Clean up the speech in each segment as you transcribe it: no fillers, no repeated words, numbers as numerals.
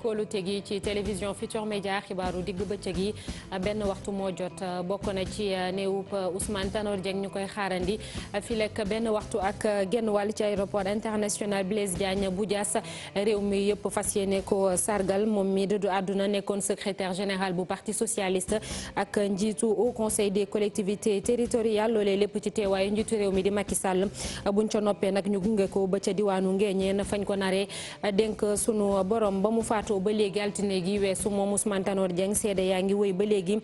kóolute gi ci télévision Futurs Médias xibaaru digg bëccëg yi benn waxtu moo jot bokk na ci néewub Ousmane Tanor Dieng ñu koy xaarandi filek benn waxtu ak genn wàll ci aéroport international Blaise Diagne bu Diass réew mi yëpp fas yéene ko sargal moom mi dëddu àdduna nekkoon secrétaire général bu parti socialiste ak njiitu au conseil des collectivités territoriales loolee lépp ci teewaayu njiitu réew mi di Macky Sall buñ ca noppee nag ñu gunge ko ba ca diwaanu Ngéñeen fañ ko naree dénk sunu borom ba mu faatoo ba léegi altine gi weesu moom Ousmane Tanor Dieng seede yaa ngi wéy ba léegi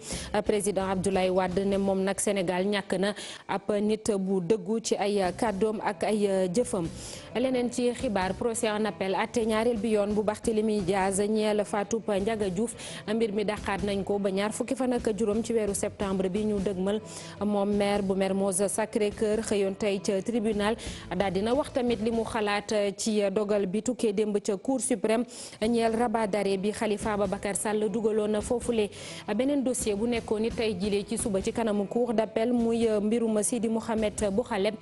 président Abdoulaye Wade ne moom nag Sénégal ñàkk na ab nit bu dëggu ci ay kàddoom ak ay jëfam. leneen ci xibaar procès en appel atte ñaareel bi yoon bu Barthélémy Diaz ñeel faatub Ndiaga Diouf mbir mi dàqaat nañ ko ba ñaar fukki fan ak juróom ci weeru septembre bi ñu dëgmal moom maire bu Mermoz Sacré-Cœur xëyoon tey ca tribunal daal dina wax tamit li mu xalaat ci dogal bi tukkee démb ca cour suprême ñeel rabat d'arrêt bi Khalifa Ababacar Sall dugaloon foofule. beneen dossier bu nekkoon it tey jilee ci suba ci kanamu cour d'appel muy mbirum Sidi Mouhamed Bouhaleb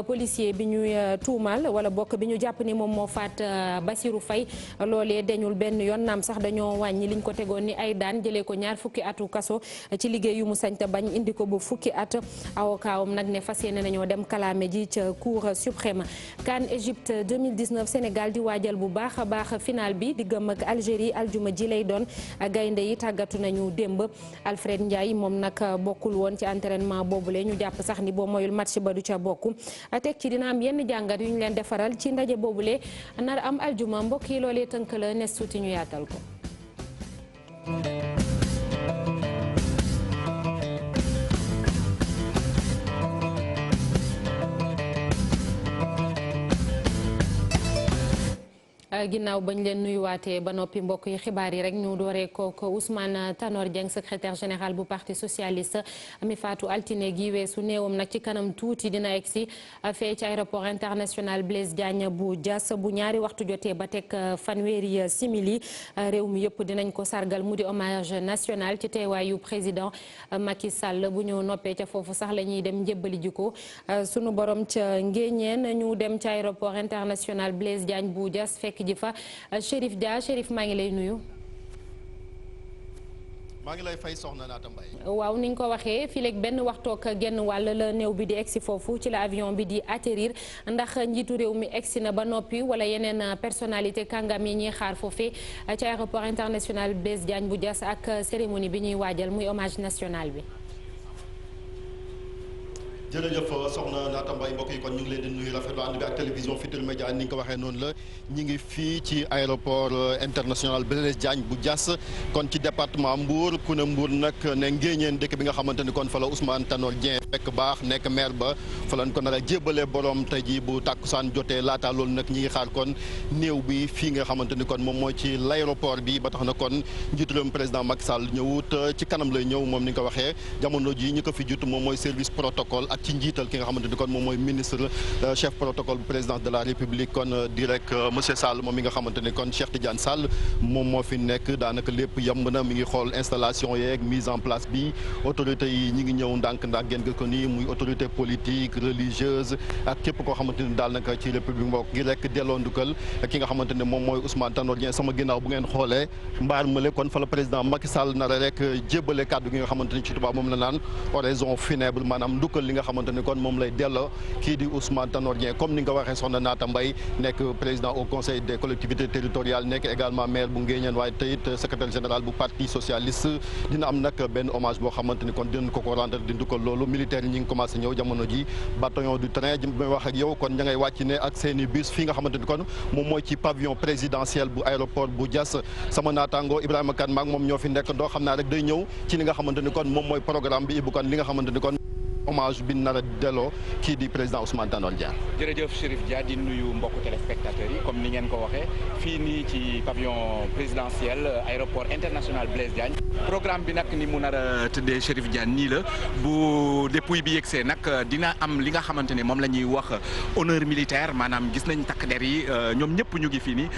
policier bi ñuy tuumal wala bokk bi ñu jàpp ni moom moo faat Bassirou Faye loolee dañul benn yoon naam sax dañoo wàññi liñ ko tegoon ni ay daan jëlee ko ñaar fukki atu kaso ci liggéey yu mu sañta bañ indi ko ba fukki at awakaawam nag ne fas yéene nañoo dem kalaame ji ca cour suprême. CAN Égypte 2019 Sénégal di waajal bu baax a baax final bi diggam ak Algérie aljuma ji lay doon gaynde yi tàggatu nañu démb Alfred Ndiaye moom nag bokkul woon ci entraînement boobule ñu jàpp sax ni boo moyul match ba du ca bokk teg ci dina am yenn jàngat yu ñu leen defaral ci ndaje boobule nar am aljuma mbokk yi loolee tënk la nes tuuti ñu yaatal ko. ginnaaw bañ leen nuyuwaatee ba noppi mbokk yi xibaar yi rek ñu dooree ko Ousmane Tanor Dieng secrétaire général bu parti socialiste mi faatu altine gi weesu néewam nag ci kanam tuuti dina egsi fee ci aéroport international Blaise Diagne bu Diass bu ñaari waxtu jotee ba teg fanweeri simili réew mi yëpp dinañ ko sargal mu di hommage national ci teewaayu président Macky Sall bu ñu noppee ca foofu sax la ñuy dem njëbbali ji ko sunu borom ca Ngéñeen ñu dem ci aéroport international Blaise Diagne bu Diass fekk ji fa Chérif Dia Chérif maa ngi lay nuyu. maa ngi lay fay soxna Naata Mbaye. waaw ni nga ko waxee fii léegi benn waxtoog genn wàll la néew bi di egsi foofu ci la avion bi di atterrir ndax njiitu réew mi egsi na ba noppi wala yeneen personnalité kàngam yi ñuy xaar foofee ci aéroport international Blaise Diagne bu Diass ak cérémonie bi ñuy waajal muy hommage national bi. jërëjëf soxna Naata Mbaye mbokk yi kon ñu ngi leen di nuyu rafetlu ànd bi ak télévision Futurs Médias ni nga ko waxee noonu la ñu ngi fii ci aéroport international Blaise Diagne bu Diass kon ci département Mbour ku ne Mbour nag ne Ngéñeen dëkk bi nga xamante ni kon fa la Ousmane Tanor Dieng fekk baax nekk maire ba fa lañ ko nar a jébbale borom tey ji bu tàkkusaan jotee laata loolu nag ñi ngi xaar kon néew bi fii nga xamante ni kon moom mooy ci l'aéroport bi ba tax na kon njiitu réew président Macky Sall ñëwut ci kanam lay ñëw moom ni nga ko waxee jamono ji ñi ko fi jut moom mooy service protocole ci njiital ki nga xamante ni kon moom mooy ministre chef protocole bu présidence de la république kon direct monsieur Sall moom mi nga xamante ni kon Cheikh Tidiane Sall moom moo fi nekk daanaka lépp yemb na mi ngi xool installation yeeg mise en place bi autorités yi ñi ngi ñëw ndànk-ndànk ngeen gis ko nii muy autorité politique religieuse ak képp koo xamante ni daal naka ci république mbokk gi rek delloo ndukal ki nga xamante ne moom mooy Ousmane Tanor Dieng sama ginnaaw bu ngeen xoolee mbaar male kon fa la président Macky Sall nara rek jébbale kàddu gi nga xamante ni ci tubaab moom la naan oraison funèbre maanaam ndukkal li nga xamante ni kon moom lay delloo kii di Ousmane Tanor Dieng comme ni nga ko waxee soxna Naata Mbaye nekk président au conseil des collectivités territoriales nekk également maire bu Ngéñeen waaye tey it secrétaire général bu parti socialiste dina am nag benn hommage boo xamante ni kon dinañ ko rendre di ndukkal loolu militaire yi ñi ngi commencé ñëw jamono ji bataillon du train ji may wax ak yow kon ña ngay wàcc ne ak seeni bus fii nga xamante ni kon moom mooy ci pavillon présidentiel bu aéroport bu Diass sama naataango Ibrahima Kane maag moom ñoo fi nekk ndoo xam naa rek day ñëw ci li nga xamante ni kon moom mooy programme bi Ibou Kane li nga xamante ni kon hommage bi nar a delloo kii di président Ousmane Tanor Dieng. jërëjëf Chérif Dia di nuyu mbokku téléspectateurs yi comme ni ngeen ko waxee fii nii ci pavillon présidentiel aéroport international Blaise Diagne programme bi nag ni mu nar a tëddee Chérif Dia nii la bu dépouille bi yegsee nag dina am li nga xamante ne moom la ñuy wax honneur militaire maanaam gis nañ takk der yi ñoom ñëpp ñu ngi fii nii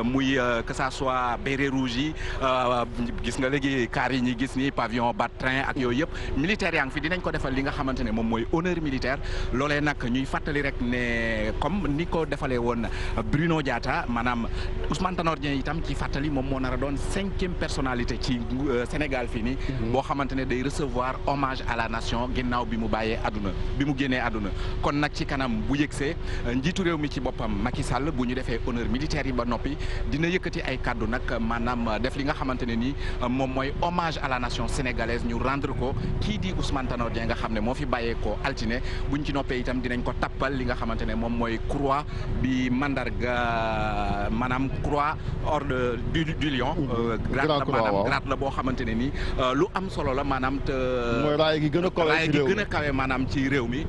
muy que ça soit béret rouge yi gis nga léegi car yi ñuy gis nii pavillon bat train ak yooyu yëpp militaire yaa ngi fi dinañ ko defal li nga xamante ne moom mooy honneur militaire loolee nag ñuy fàttali rek ne comme ni ko defalee woon Bruno Diatta maanaam Ousmane Tanor Dieng itam ci fàttali moom moo nar a doon 5e personnalité ci Sénégal fii nii boo xamante ne day recevoir hommage à la nation ginnaaw bi mu bàyyee àdduna bi mu génnee àdduna kon nag ci kanam bu yëgsee njiitu réew mi ci boppam Macky Sall bu ñu defee honneur militaire yi ba noppi dina yëkkati ay kàddu nag maanaam def li nga xamante ne nii moom mooy hommage à la nation sénégalaise ñu rendre ko kii di Ousmane Tanor Dieng nga xam ne moo fi bàyyeekoo altine buñ ci noppee itam dinañ ko tappal li nga xamante ne moom mooy croix bi mandarga maanaam croix ordre du lion. grade la boo xamante ne nii lu am solo la maanaam te. mooy raay gi gën a kawe raay gi gën a kawe maanaam ci réew mi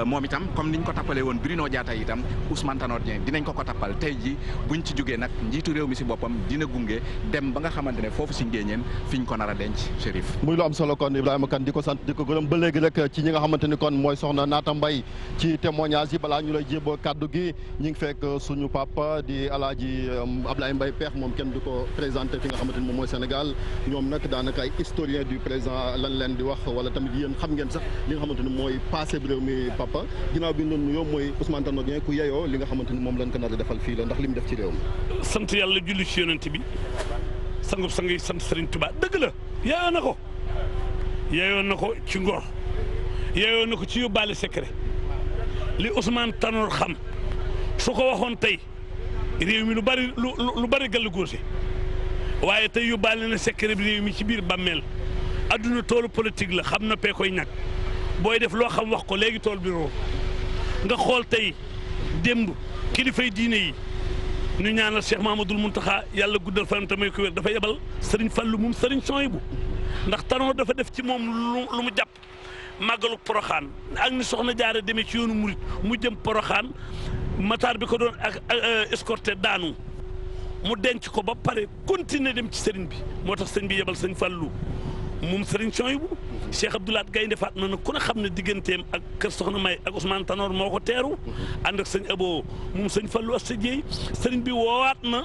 moom itam comme niñ ko tappalee woon Bruno Diatta itam Ousmane Tanor Dieng dinañ ko tappal tey ji buñ ci jógee nag njiitu réew mi si boppam dina gunge dem ba nga xamante ne foofu si ngéeñeen fiñ ko nar a denc Chérif. muy lu am solo kon Ibrahima Kane di ko sant di ko gërëm ba léegi rek ci ñi nga xamante ni kon mooy soxna Naata Mbaye ci témoignage yi balaa ñu lay jéboo kaddu gi ñi ngi fekk suñu papa di Alaaji Ablaye Mbaye Peex moom kenn du ko présenté fi nga xamante ni moom mooy Sénégal ñoom nag daanaka ay historien du présent lan leen di wax wala tamit yéen xam ngeen sax li nga xamante ni mooy passé bi réew mi papa ginnaaw bi ñu doon nuyoo mooy Ousmane Tanor Dieng ku yeyoo li nga xamante ni moom lañ ko nar a defal fii la ndax li mu def ci réew mi. sant yàlla julli ci yonent bi sangub sang yi sant Serigne Touba dëgg la yeyoo na ko yeyoo na ko ci ngor yeyoo na ko ci yóbbaale secret li Ousmane Tanor xam su ko waxoon tey réew mi lu bari gàll góose waaye tey yóbbaale na secret bi réew mi ci biir bàmmeel adduna toolu politique la xam na pee koy ñàkk booy def loo xam wax ko léegi tool bi roo nga xool tey démb kilifay diine yi ñu ñaanal Cheikh Mahamadoul Mountakha yàlla guddal fanam te may ko wér dafa yebal Serigne Fallou moom Serigne Souhaïbou ndax Tanor dafa def ci moom lu mu jàpp màggalu Poroxaan ak ni soxna Jaara demee ci yoonu murit mu jëm Poroxaan mataar bi ko doon ak escorté daanu mu denc ko ba pare continuer dem ci sëriñ bi moo tax sëñ bi yebal sëñ Fallou moom Serigne Souhaïbou Cheikh Abdoulaat Gaynde Fatma nag ku ne xam ne digganteem ak kër Soxna May ak Ousmane Tanor moo ko teeru ànd ak sëñ Abo moom sëñ Fallou Asta Dieye sëriñ bi woowaat na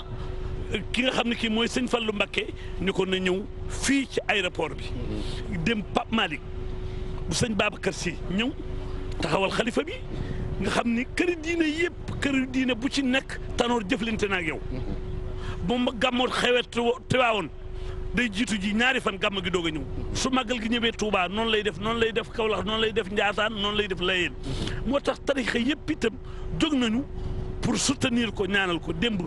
ki nga xam ne kii mooy sëñ Fallou Mbacké ni ko na ñëw fii ci aéroport bi dem Pape Malick bu sëñ Babacar Sy ñëw taxawal xalifa bi nga xam ni këri diine yëpp këri diine bu ci nekk Tanor jëflante na ak yow bu ma gàmmoot xewee Tiwaawoon day jiitu ji ñaari fan gàmm gi doog a ñëw su màggal gi ñëwee Touba noonu lay def Kaolack noonu lay def Ndiassane noonu lay def Layeen moo tax tarixa yëpp itam jóg nañu pour soutenir ko ñaanal ko démb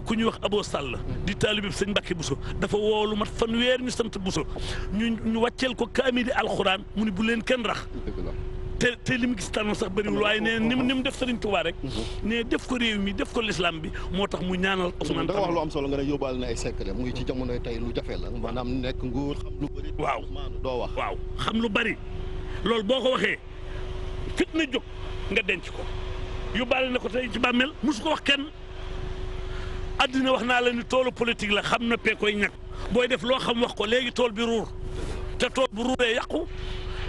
ku ñuy wax Abo Sall di taalibe sëñ Mbacke Bousso dafa woo lu mat fanweer ñu sant Bousso ñu wàcceel ko kaamili alxuraan mu ni bu leen kenn rax te li mu gis Tanor sax bëriwul waaye nee ni mu def Serigne Touba rek ne def ko réew mi def ko l'islam bi moo tax mu ñaanal Ousmane da nga wax lu am solo nga ne yóbbaale na ay secret mu ngi ci jamonoy tey lu jafe la maanaam nekk nguur xam lu bëri doo wax waaw xam lu bëri loolu boo ko waxee fitna jóg nga denc ko yóbbaale na ko tey ci bàmmeel musu ko wax kenn addina wax naa la ni toolu politique la xam na pee koy ñàkk booy def loo xam wax ko léegi tool bi ruur te tool bu ruuree yàqu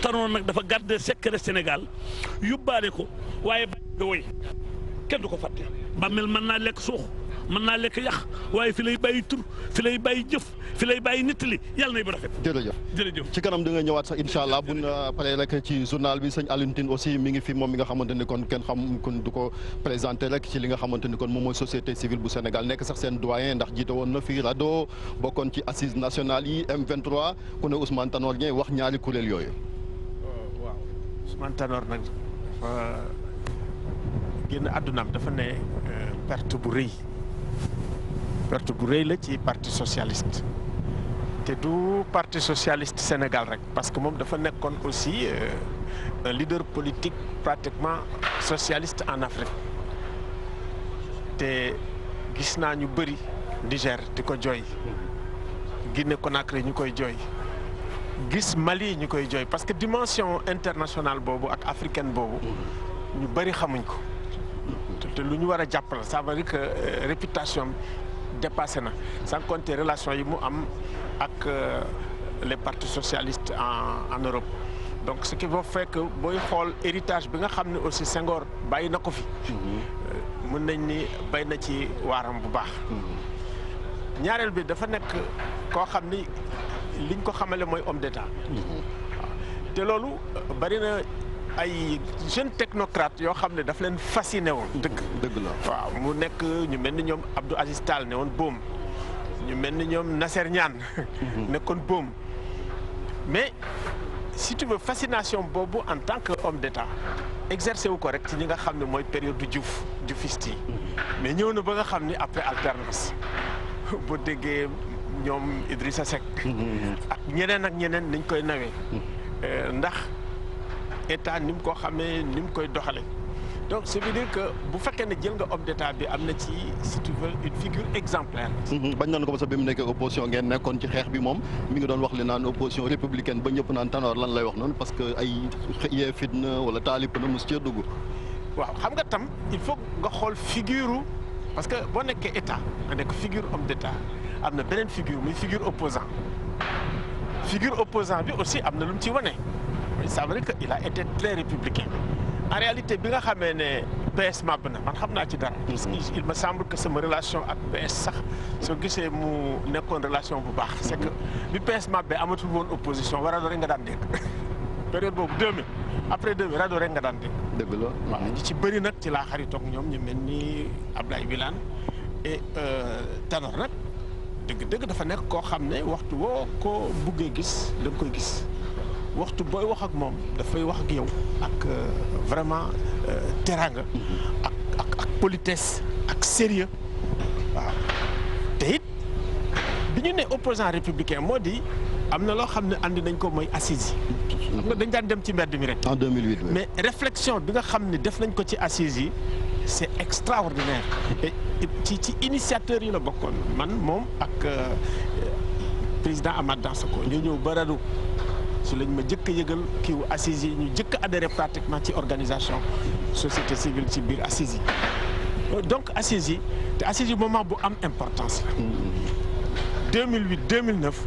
Tanor nag dafa garder secret Sénégal yóbbaale ko waaye ba woy kenn du ko fàtte bàmmeel mën naa lekk suux mën naa lekk yàq waaye fi lay bàyyi tur fi lay bàyyi jëf fi lay bàyyi nettali yàlla nay bu rafet. jërëjëf ci kanam di nga ñëwaat sax incha allah bu ñu paree rek ci journal bi sëñ Alioune Tine aussi mi ngi fi moom mi nga xamante ni kon kenn xam kon du ko présenté rek ci li nga xamante ni kon moom mooy société civile bu Sénégal nekk sax seen doyen ndax jiite woon na fi RADDHO bokkoon ci assises nationales yi M23 ku ne Ousmane Tanor Dieng wax ñaari kuréel yooyu. waaw Ousmane Tanor nag dafa génn àddunaam dafa ne perte bu rëy la ci parti socialiste te du parti socialiste Sénégal rek parce que moom dafa nekkoon aussi un leader politique pratiquement socialiste en Afrique te gis naa ñu bëri Niger di ko jooy Guinée Conakry ñu koy jooy gis Mali ñu koy jooy parce que dimension internationale boobu ak africaine boobu ñu bëri xamuñ ko te lu ñu war a jàpp la ça veut dire que réputation dépassé na sans compter relation yi mu am ak les partis socialistes en Europe donc ce qui va faire que booy xool héritage bi nga xam ne aussi Senghor bàyyi na ko fi mën nañ ni bay na ci waaram bu baax ñaareel bi dafa nekk koo xam ni liñ ko xamale mooy homme d'état te loolu bari na ay jeunes technocrates yoo xam ne daf leen fasciné woon. dëgg la waaw mu nekk ñu mel ni ñoom Abdou Aziz Tall ne woon boom ñu mel ni ñoom Nasser Niane nekkoon boom mais si tu veux fascination boobu en tant que homme d'État exercer wu ko rek ci ñi nga xam ne mooy période du Dioufiste yi mais ñëw na ba nga xam ni après alternance boo déggee ñoom Idrissa Seck ak ñeneen niñ koy nawee ndax état ni mu ko xamee ni mu koy doxale donc ça veut dire que bu fekkee ne jël nga homme d'état bi am na ci si tu veux une figure exemplaire. bañ nañu ko ba sax bi mu nekkee opposition ngeen nekkoon ci xeex bi moom mi ngi doon wax li naan opposition républicaine ba ñëpp naan Tanor lan lay wax noonu parce que ay yee fitna wala taalib na mos cee dugg. waaw xam nga tam il faut nga xool figure parce que boo nekkee état nga nekk figure homme d'état am na beneen figure muy figure opposant bi aussi am na lu mu ci wane. ça veut dire que il a été très républicain en réalité bi nga xamee ne PS màbb na man xam naa ci dara. parce que il me semble que sama relation ak PS sax soo gisee mu nekkoon relation bu baax. c'est que bi PS màbbee amatul woon opposition rajo rek nga daan dégg période boobu 2000 après 2000 rajo rek nga daan dégg. dëgg la waaw ñi ci bëri nag ci laa xaritoog ñoom ñu mel ni Abdoulaye Wilane et Tanor nag dëgg dafa nekk koo xam ne waxtu woo ko buggee gis da nga koy gis. waxtu booy wax ak moom dafay wax ak yow ak vraiment teraanga ak politesse ak sérieux waaw te it bi ñu ne opposant républicain moo di am na loo xam ne andi nañ ko mooy assises yi. xam nga dañ daan dem ci mbedd mi rek. en 2008 oui. mais réflexion bi nga xam ne def nañ ko ci assises yi c'est extraordinaire et ci initiateurs yi la bokkoon man moom ak président Amath Dansokho ñoo ñëw ba radu su lañ ma jëkk a yëgal kiiwu assises yi ñu jëkk a adhéré pratiquement ci organisation société civile ci biir assises yi donc assises yi te assises yi moment bu am importance la 2008 2009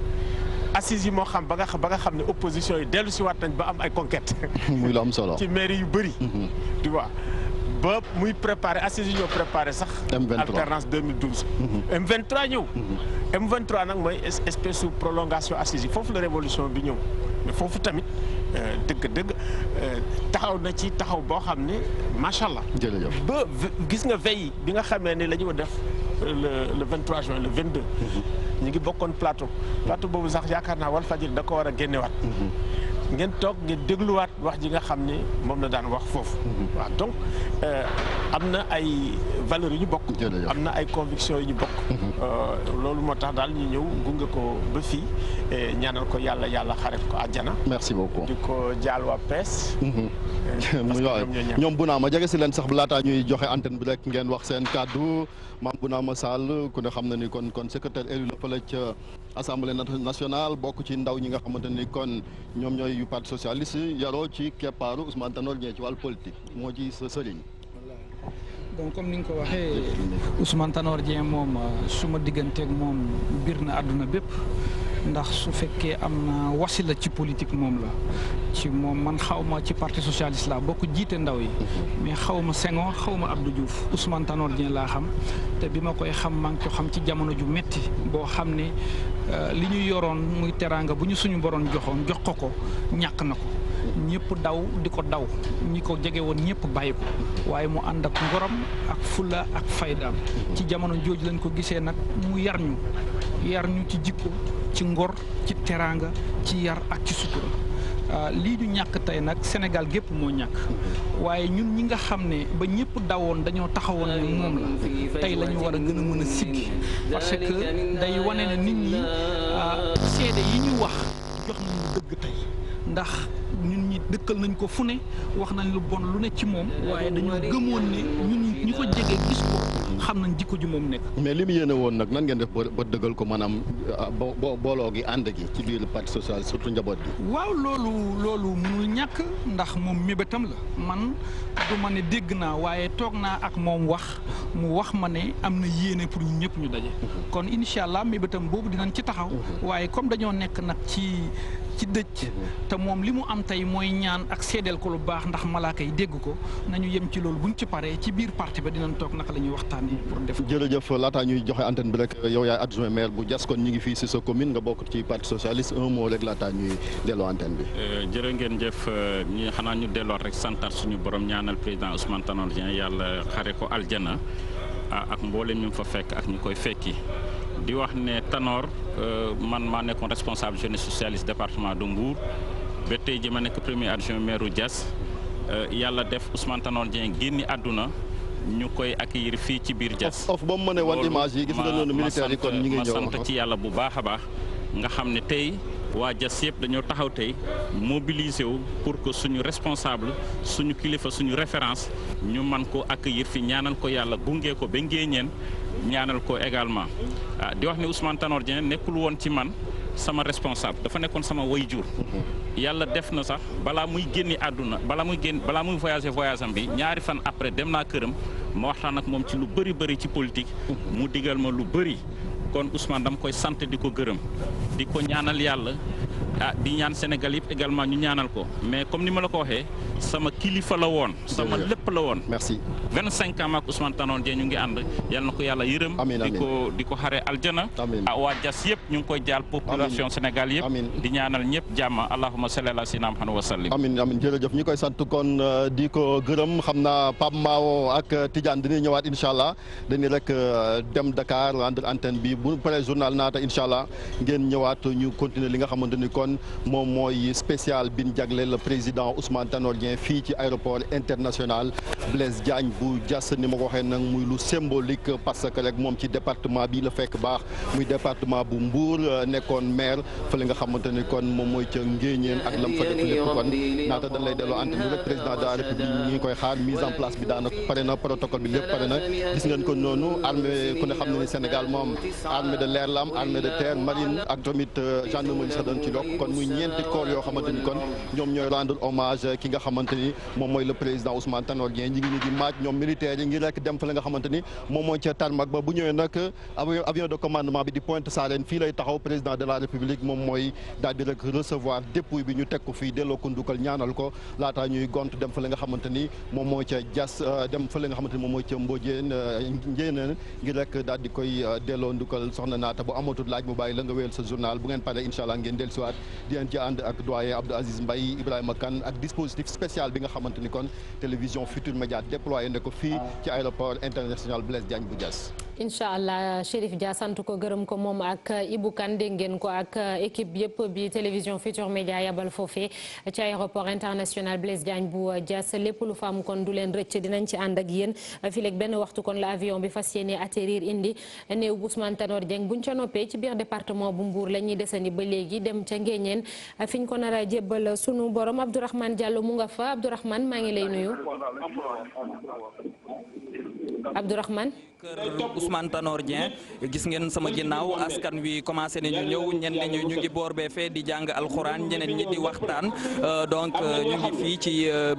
assises yi moo xam ba nga xam ne opposition yi dellu si waat nañ ba am ay conquêtes muy la am solo ci mairie yu bëri tu vois ba muy préparé assises yi ñoo préparé sax M23 alternance 2012 M23 ñëw M23 nag mooy espèce de prolongation assises yi foofu la révolution bi ñëw mais foofu tamit dëgg taxaw na ci taxaw boo xam ne macha allah. jërëjëf ba gis nga veille bi nga xamee ne la ñu def le 23 juin le 22. ñu ngi bokkoon plateau boobu sax yaakaar naa Walfadjri da ko war a génnewaat. ngeen toog ngeen dégluwaat wax ji nga xam ne moom la daan wax foofu. waaw donc am na ay valeurs yu ñu bokk. am na ay convictions yu ñu bokk. loolu moo tax daal ñu ñëw gunge ko ba fii ñaanal ko yàlla xare ko àjjana. merci beaucoup di ko jaal waa PES. ñoom Bounama jege si leen sax laataa ñuy joxe antenne bi rek ngeen wax seen kàddu Mame Bounama Sall ku ne xam na ni kon secrétaire élu la fële ca assemblée nationale bokk ci ndaw ñi nga xamante ni kon ñoom ñooy yu parti socialiste yaroo ci keppaaru Ousmane Tanor Dieng ci wàllu politique moo ci sa sëriñ. donc comme ni nga ko waxee Ousmane Tanor Dieng moom suma digganteeg moom biir na àdduna bépp ndax su fekkee am na wasila ci politique moom la ci moom man xaw ma ci parti socialiste la bokk jiite ndaw yi mais xaw ma Senghor xaw ma Abdou Diouf Ousmane Tanor Dieng laa xam te bi ma koy xam maa ngi ko xam ci jamono ju metti boo xam ne li ñu yoroon muy teraanga bu ñu suñu boroon joxoon jox ko ñàkk na ko ñëpp daw di ko daw ñi ko jege woon ñëpp bàyyi ko waaye mu ànd ak ngoram ak fulla ak faydaam ci jamono jooju lañ ko gisee nag mu yar ñu ci jikko ci ngor ci teraanga ci yar ak ci sutura lii ñu ñàkk tey nag Sénégal gépp moo ñàkk waaye ñun ñi nga xam ne ba ñëpp dawoon dañoo taxawoon ne moom la tey la ñu war a gën a mën a siggi parce que day wane ne nit ñi seede yi ñu wax jox nañu dëgg tey ndax ñun ñi dëkkal nañ ko fu ne wax nañ lu bon lu ne ci moom waaye dañoo gëmoon ne ñun ñi ko jege gis ko xam nañ jikko ji moom nekk. mais li mu yéene woon nag nan ngeen def ba dëggal ko maanaam booloo gi ànd gi ci biir parti social surtout njaboot gi. waaw loolu mënul ñàkk ndax moom mébétam la man du ma ne dégg naa waaye toog naa ak moom mu wax ma ne am na yéene pour ñun ñëpp ñu daje. kon incha allah mébétam boobu dinañ ci taxaw. waaye comme dañoo nekk nag ci ci dëj te moom li mu am tey mooy ñaan ak seedeel ko lu baax ndax malaaka yi dégg ko nañu yem ci loolu buñ ci paree ci biir parti ba dinañ toog naka la ñuy waxtaanee pour def. jërëjëf laataa ñuy joxe antenne bi rek yow yaay adjoint maire bu Diass kon ñu ngi fii si sa commune nga bokk ci parti socialiste un mot rek laataa ñuy delloo antenne bi. jërë ngeen jëf ñi xanaa ñu delloo rek santaat suñu borom ñaanal président Ousmane Tanor Dieng yàlla xare ko aljana ak mboolem ñu fa fekk ak ñu koy fekki di wax ne Tanor man maa nekkoon responsable jeunesse socialiste département de Mbour ba tey ji ma nekk premier adjoint maire u Diass yàlla def Ousmane Tanor Dieng génni àdduna ñu koy accueillir fii ci biir Diass. of ba mu mënee wan image yi gis nga noonu militaire yi kon ñu ngi ñëw ma sant ci yàlla bu baax a baax nga xam ne tey waa Diass yëpp dañoo taxaw tey mobiliser wu pour que suñu responsable suñu kilifa suñu référence ñu man ko accueillir fi ñaanal ko yàlla gunge ko ba ngéeñeen ñaanal ko également di wax ne Ousmane Tanor Dieng nekkul woon ci man sama responsable dafa nekkoon sama waajur yàlla def na sax balaa muy génni àdduna balaa muy voyage am bi ñaari fan après dem naa këram ma waxtaan ak moom ci lu bëri ci politique mu digal ma lu bëri kon Ousmane dama koy sant di ko gërëm di ko ñaanal yàlla di ñaan Sénégal yëpp également ñu ñaanal ko mais comme ni ma la ko waxee sama kilifa la woon sama lépp la woon. merci 25 ans ak Ousmane Tanor Dieng ñu ngi ànd yal na ko yàlla yërëm. di ko xare aljana. waa Diass yëpp ñu ngi koy jaal population Sénégal yëpp. di ñaanal ñëpp jàmm allahumma salli ala sayyidina Muhammad wa sallim. amiin jërëjëf ñu koy sant kon di ko gërëm xam naa Pape Mao ak Tidiane dañuy ñëwaat incha allah dañuy rek dem Dakar rendre antenne bi bu paree journal naata incha allah ngeen ñëwaat ñu continuer li nga xamante ni kon moom mooy spécial bi ñu jagleel le président Ousmane Tanor Dieng fii ci aéroport international Blaise Diagne bu Diass ni ma ko waxee nag muy lu symbolique parce que rek moom ci département bi la fekk baax muy département bu Mbour nekkoon maire fa li nga xamante ni kon moom mooy ca Ngéeñeen ak lam fa def lépp kon naata dañ lay delloo antenne rek président de la république ñu ngi koy xaar mise en place bi daanaka pare na protocole bi lépp pare na gis ngeen ko noonu armée ku ne xam ne ni Sénégal moom armée de l'air la am armée de terre marine ak tamit gendarmerie sax doon ci dokk kon muy ñeenti corps yoo xamante ni kon ñoom ñooy rendre hommage ki nga xamante ni moom mooy le président Ousmane Tanor Dieng ñi ngi ni di maaj ñoom militaires yi ngi rek dem fa la nga xamante ni moom mooy ca tarmac ba bu ñëwee nag avion de commandement bi di Pointe Sarène fii lay taxaw président de la république moom mooy daal di rek recevoir dépouille bi ñu teg ko fii delloo ko ndukkal ñaanal ko laataa ñuy gont dem fa la nga xamante ni moom mooy ca Diass dem fa la nga xamante ni moom mooy ca Mbodiène Njéeneen ngir rek daal di koy delloo ndukkal soxna naata bu amatul laaj mu bàyyi la nga wéyal sa journal bu ngeen paree incha allah ngeen dellusiwaat di leen ci ànd ak doyen Abdou Aziz Mbaye Ibrahima Kane ak dispositif spécial bi nga xamante ni kon télévision Futur Média déployé na ko fii ci aéroport international Blaise Diagne bu Diass. incha allah Chérif Dia sant ko gërëm ko moom ak Ibou Kane dégg ngeen ko ak équipe yëpp bi télévision Futur Média yabal foofee ci aéroport international Blaise Diagne bu Diass lépp lu fa am kon du leen rëcc dinañ ci ànd ak yéen fileeg benn waxtu kon la avion bi fas yéene atterrir indi néew bu Ousmane Tanor Dieng buñ ca noppee ci biir département bu Mbour la ñuy desandi ba léegi dem ca Ngéeñeen fiñ ko nar a jébbal sunu borom Abdourahmane Diallo mu nga fa Abdourahmane maa ngi lay nuyu. Abdourahmane. kër Ousmane Tanor Dieng gis ngeen sama ginnaaw askan wi commencé nañu ñëw ñenn ñi ñu ngi boor bee fee di jàng alxuraan ñeneen ñi di waxtaan donc ñu ngi fii ci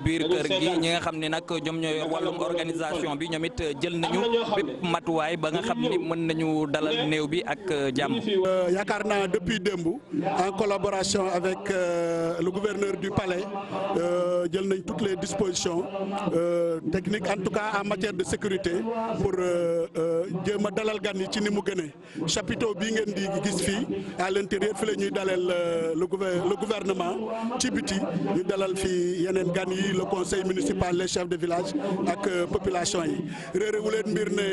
biir kër gi ñi nga xam ne nag ñoom ñooy wàllum organisation bi ñoom it jël nañu bépp matuwaay ba nga xam ni mën nañu dalal néew bi ak jàmm. yaakaar naa depuis démb en collaboration avec le gouverneur du palais jël nañ toutes les dispositions techniques en tout cas en matière de sécurité pour jéem a dalal gan yi ci ni mu gënee chapiteau bii ngeen di gis fii à l'intérieur fi la ñuy dalal le gouvernement ci biti ñu dalal fii yeneen gan yi le conseil municipal les chefs de village ak population yi réeréwu leen mbir ne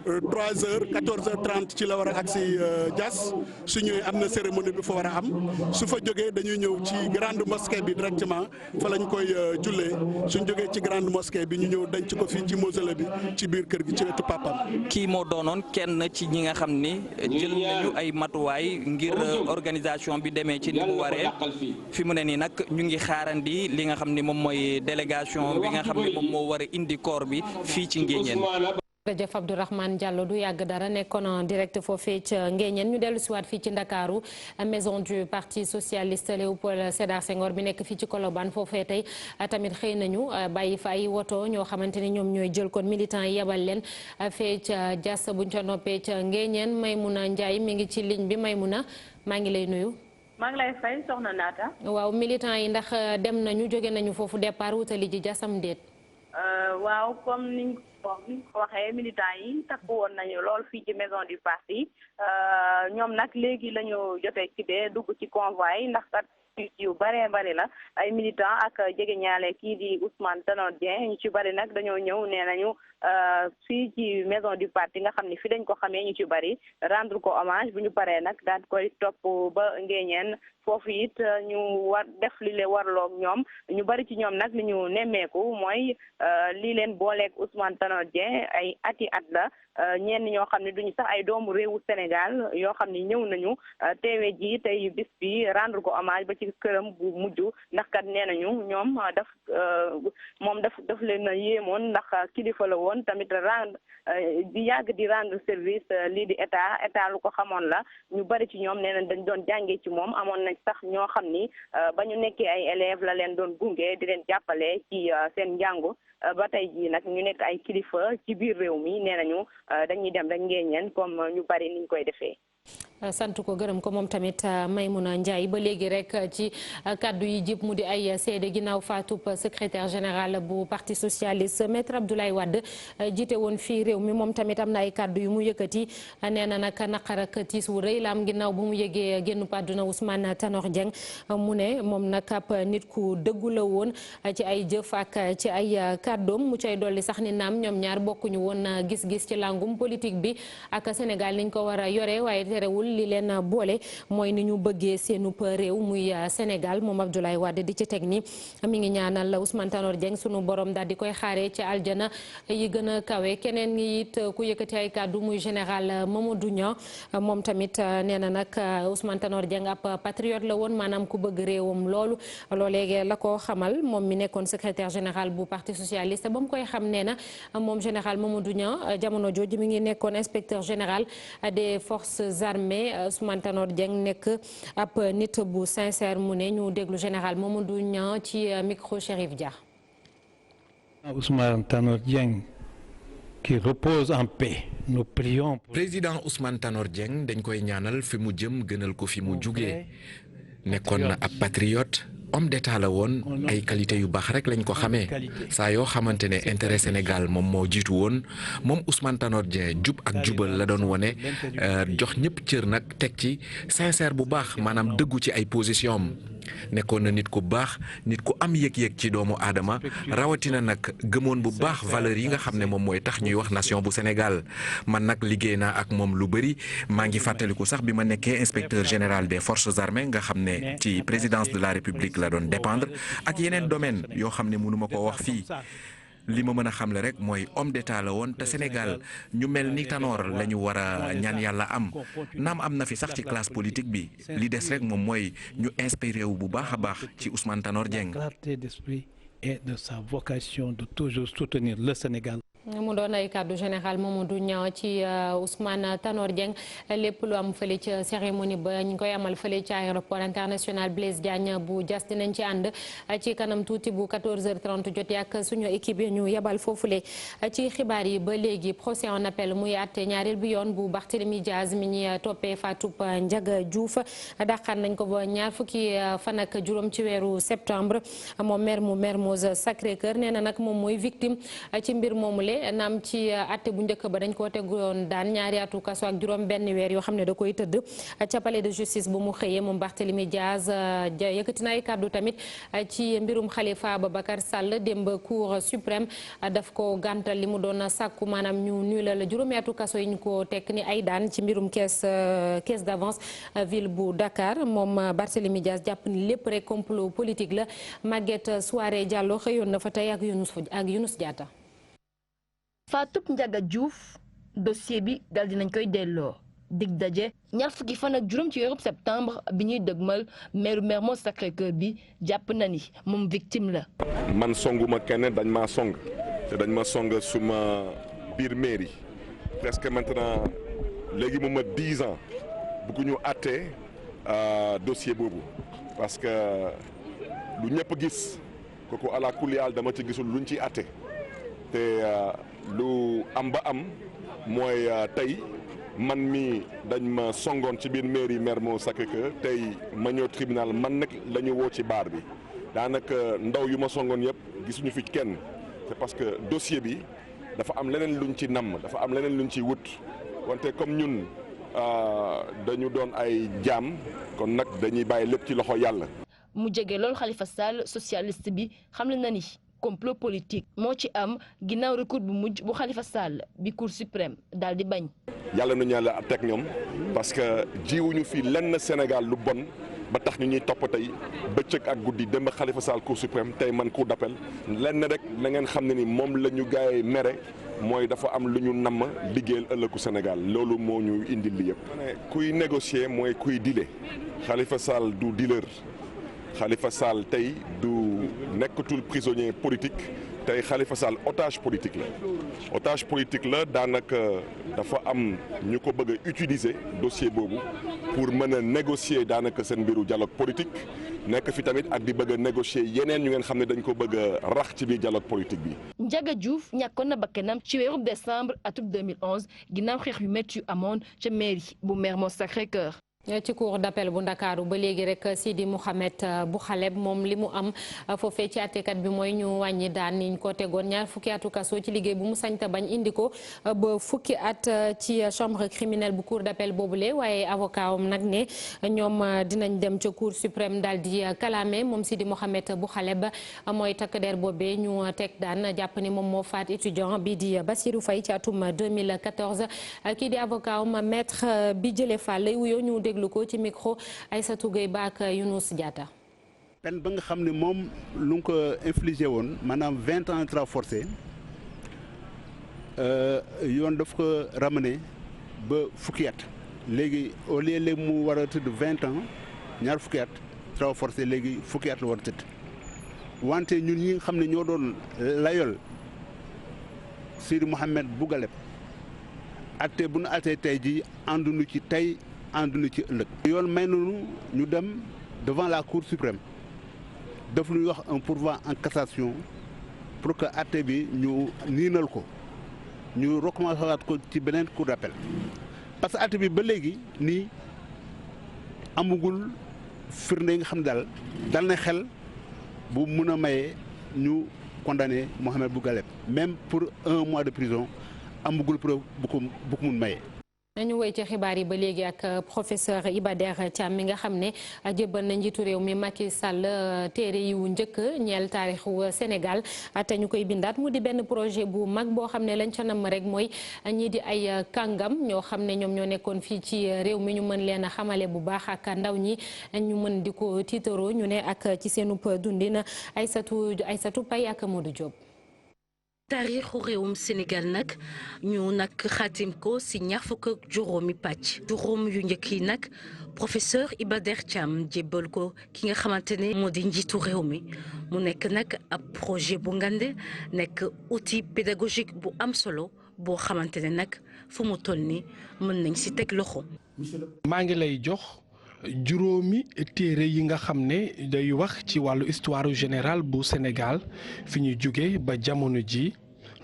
3h 14h30 ci la war a agsi Diass su ñëwee am na cérémonie bi fa war a am su fa jógee dañuy ñëw ci grande mosquée bi directement fa lañ koy jullee suñ jógee ci grande mosquée bi ñu ñëw denc ko fii ci mausolée bi ci biir kër gi ci wetu papam kii moo doonoon kenn ci ñi nga xam ni jël nañu ay matuwaay ngir organisation bi demee ci ni mu waree fi mu ne nii nag ñu ngi xaarandi li nga xam ni moom mooy délégation bi nga xam ni moom moo war a indi corps bi fii ci Ngéeñeen. jërëjëf Abdourahmane Diallo du yàgg dara nekkoon en direct foofee ca Ngéeñeen ñu dellu siwaat fii ci Ndakaaru maison du parti socialiste Léopold Sédar Senghor bi nekk fii ci Colobane foofee tey tamit xëy nañu bàyyi fa ay woto ñoo xamante ni ñoom ñooy jël kon militant yi yebal leen fee ca Diass buñ ca noppee ca Ngéeñeen Maymuna Ndiaye mi ngi ci ligne bi Maymuna maa ngi lay nuyu. maa ngi lay fay soxna Naata. waaw militants yi ndax dem nañu jóge nañu foofu départ wutali ji jasam déet. waaw comme niñ ko waxee militants yi takku woon nañu lool fii ci maison du parti ñoom nag léegi la ñu jotee ci bee dugg ci convoi yi ndax kat yu bëree bëri la ay militants ak jege ñaale kii di Ousmane Tanor Dieng ñu ci bëri nag dañoo ñëw nee nañu fii ci maison du parti nga xam ne fi dañ ko xamee ñu ci bëri rendre ko hommage bu ñu paree nag daal koy topp ba Ngéñeen foofu it ñu war def li leen warloog ñoom ñu bëri ci ñoom nag li ñu nemmeeku mooy lii leen booleeg Ousmane Tanor Dieng ay ati at la ñenn ñoo xam ne duñu sax ay doomu réewu Sénégal yoo xam ne ñëw nañu teewe ji tey bis bi rendre ko hommage ba ci këram bu mujj ndax kat nee nañu ñoom daf leen a yéemoon ndax kilifa la woon tamit di yàgg di rendre service lii di état lu ko xamoon la ñu bari ci ñoom nee nañ dañ doon jàngee ci moom amoon nañ sax ñoo xam ni ba ñu nekkee ay élèves la leen doon gunge di leen jàppale ci seen njàngu ba tey jii nag ñu nekk ay kilifa ci biir réew mi nee nañu dañuy dem rek Ngéñeen comme ñu bari niñ koy defee. sant ko gërëm ko moom tamit Maymouna Ndiaye ba léegi rek ci kaddu yi jib mu di ay seede ginnaaw faatub secrétaire général bu parti socialiste maître Abdoulaye Wade jiite woon fii réew mi moom tamit am na ay kaddu yu mu yëkkati nee na nag naqar ak tiis wu rëy la am ginnaaw bu mu yëgee génn àdduna Ousmane Tanor Dieng mu ne moom nag ab nit ku dëggu la woon ci ay jëf ak ci ay kaddoom mu cay dolli sax ni naam ñoom ñaar bokkuñu woon gis-gis ci langum politique bi ak Sénégal niñ ko war a yore waaye terewul li leen boole mooy ni ñu bëggee seenub réew muy Sénégal moom Abdoulaye Wade di ci teg ni mi ngi ñaanal Ousmane Tanor Dieng sunu borom daal di koy xaaree ci aljana yi gën a kawe keneen ngi it ku yëkkati ay kàddu muy général Mamadou Niang moom tamit nee na nag Ousmane Tanor Dieng ab patriote la woon maanaam ku bëgg réewam loolee la ko xamal moom mi nekkoon secrétaire général bu parti socialiste ba mu koy xam nee na moom général Mamadou Niang jamono jooju mi ngi nekkoon inspecteur général des forces armées Ousmane Tanor Dieng nekk ab nit bu sincère mu ne ñu déglu général Mamadou Niang ci micro Chérif Dia. Ousmane Tanor Dieng qui repose en paix. Nous prions pour... Président Ousmane Tanor Dieng dañ koy ñaanal fi mu jëm gënal ko fi mu jugee nekkoon na ab patriote. Homme d'état la woon ay qualité yu baax rek lañ ko xamee saa yoo xamante ne intérêt Sénégal moom moo jiitu woon moom Ousmane Tanor Dieng jub ak jubal la doon wone jox ñëpp cër nag teg ci sincère bu baax maanaam dëggu ci ay position am nekkoon na nit ku baax nit ku am yëg-yëg ci doomu aadama rawatina nag gëmoon bu baax valeur yi nga xam ne moom mooy tax ñuy wax nation bu Sénégal man nag liggéey naa ak moom lu bëri maa ngi fàttaliku sax bi ma nekkee inspecteur général des forces armées nga xam ne ci présidence de la République la doon dépendre ak yeneen domaine yoo xam ne mënuma ko wax fii li ma mën a xamle rek mooy homme d'état la woon te Sénégal ñu mel ni Tanor la ñu war a ñaan yàlla am naam am na fi sax ci classe politique bi li des rek moom mooy ñu inspiré wu bu baax a baax ci Ousmane Tanor Dieng. Clarté d'esprit et de sa vocation de toujours soutenir le Sénégal. mu doon ay kàddu général Mamadou Niang ci Ousmane Tanor Dieng lépp lu am fële ci cérémonie ba ñu koy amal fële ci aéroport international Blaise Diagne bu Diass dinañ ci ànd ci kanam tuuti bu 14h30 jotee ak suñu équipe yi ñu yebal foofule ci xibaar yi ba léegi procès en appel muy àtte ñaareel bi yoon bu Barthélémy Diaz mi ñi toppee faatub Ndiaga Diouf dàqaat nañ ko ba ñaar fukki fan ak juróom ci weeru septembre moom maire mu Mermoz Sacré-Cœur nee na nag moom mooy victime ci mbir moomule naam ci atte bu njëkk ba dañ koo tegoon daan ñaari atu kaso ak juróom benn weer yoo xam ne da koy tëdd ca palais de justice bu mu xëyee moom Barthélémy Diaz yëkkati na ay kàddu tamit ci mbirum Khalifa Ababacar Sall démb cour suprême daf ko gàntal li mu doon sàkku maanaam ñu nuyu la juróomi atu kaso yi ñu ko tekk ni ay daan ci mbirum caisse d'avance ville bu Dakar moom Barthélémy Diaz jàpp ni lépp rek complot politique la Maguette Souaré Diallo xëyoon na fa tey ak Younous Diatta. faatub Ndiaga Diouf dossier bi dal dinañ koy delloo dig daje ñaar fukki fan ak juróom ci weeru septembre bi ñuy dëgmal maire Mermoz Sacré-Cœur bi jàpp na ni moom victime la. man songuma kenn dañ maa song te dañ ma song suma biir mairie presque maintenant léegi mu ma 10 ans bu ñu àttee dossier boobu parce que lu ñëpp gis kooku ala kulli haal dama ci gisul luñ ciy àtte te lu am ba am mooy tey man mi dañ ma songoon ci biir mairie Mermoz Sacré-Cœur tey ma ñëw tribunal man nag la ñu woo ci baar bi daanaka ndaw yu ma songoon yëpp gisuñu fi kenn c'est parce que dossier bi dafa am leneen luñ ci namm dafa am leneen luñ ci wut wante comme ñun dañu doon ay jaam kon nag dañuy bàyyi lépp ci loxo yàlla. mu jege lool Khalifa Sall socialiste bi xamle na ni complot politique moo ci am ginnaaw recours bu mujj bu Khalifa Sall bi Cour suprême daal di bañ. yàlla nañu yàlla teg ñoom parce que jiwuñu fi lenn Sénégal lu bon ba tax ñu ñuy topp tey bëccëg ak guddi dem Khalifa Sall Cour suprême tey man cour d'appel lenn rek na ngeen xam ne ni moom la ñu gaay mere mooy dafa am lu ñu namm liggéeyal ëllëgu Sénégal loolu moo ñu indil li yëpp. kuy négocier mooy kuy dile Khalifa Sall du dealer Khalifa Sall tey du nekkatul prisonnier politique tey Khalifa Sall otage politique la daanaka dafa am ñu ko bëgg a utiliser dossier boobu pour mën a négocier daanaka seen mbiru dialogue politique nekk fi tamit ak di bëgg a négocier yeneen ñu ngeen xam ne dañ ko bëgg a rax ci biir dialogue politique bi. Ndiaga Diouf ñàkkoon na bakkanam ci weeru décembre atum 2011 ginnaaw xeex yu métti yu amoon ca mairie bu Mermoz Sacré-Cœur. ci cour d'appel bu Ndakaaru ba léegi rek Sidi Mouhamed bu Xaleb moom li mu am foofee ci àttekat bi mooy ñu wàññi daan niñ ko tegoon 2 fukki atu kaso ci liggéey bu mu sañta bañ indi ko ba fukki at ci chambre criminelle bu cour d'appel boobule waaye avocat am nag ne ñoom dinañ dem ca cour suprême daal di kalaame moom Sidi Mouhamed bu Xaleb mooy takk der boobee ñu teg daan jàpp ni moom moo faat étudiant bi di Bassirou Faye ci atum 2014 kii di avocat am maître bi jële Fall lay wuyoo ñu déglu ko ci micro Aïssatou Gueye Ba ak Younous Diatta. peine ba nga xam ne moom lu nga ko infligé woon maanaam 20 ans de travaux forcés yoon daf ko ramené ba fukki at léegi au lieu léegi mu war a tëdd 20 ans 2 fukki at travaux forcés léegi fukki at la war a tëdd wante ñun ñi nga xam ne ñoo doon layol Sidi Mouhamed bu Galeb atte bu nu attee tey ji ànduñu ci tey ànduñu ci ëllëg yoon may nañu ñu dem devant la cour suprême daf luy wax un pourvoi en cassation pour que atte bi ñu niinal ko ñu recommencé waat ko ci beneen cour d'appel parce que atte bi ba léegi nii amugul firnde yi nga xam ne daal dal na xel bu mun a maye ñu condamné Mohamed Bou Galeb même pour 1 mois de prison amugul preuve bu ko mun maye. nañu woy ci xibaar yi ba léegi ak professeur Iba Der Thiam mi nga xam ne jébbal na njiitu réew mi Macky Sall téere yi wu njëkk ñeel taarixu Sénégal te ñu koy bindaat mu di benn projet bu mag boo xam ne lañ ca nam rek mooy ñii di ay kàngam ñoo xam ne ñoom ñoo nekkoon fii ci réew mi ñu mën leen a xamale bu baax ak ndaw ñi ñu mën di ko tiitaroo ñu ne ak ci seenub dundin Aïssatou Paye ak Modou Diop. taarixu réewum Sénégal nag ñu nag xaatim ko ci 25 pàcc juróom yu njëkk yi nag professeur Iba Der Thiam jébbal ko ki nga xamante ne moo di njiitu réew mi mu nekk nag ab projet bu ngande nekk outil pédagogique bu am solo boo xamante ne nag fu mu toll ni mën nañ ci teg loxo. maa ngi lay jox juróomi téere yi nga xam ne day wax ci wàllu histoire générale bu Sénégal fi ñu jóge ba jamono ji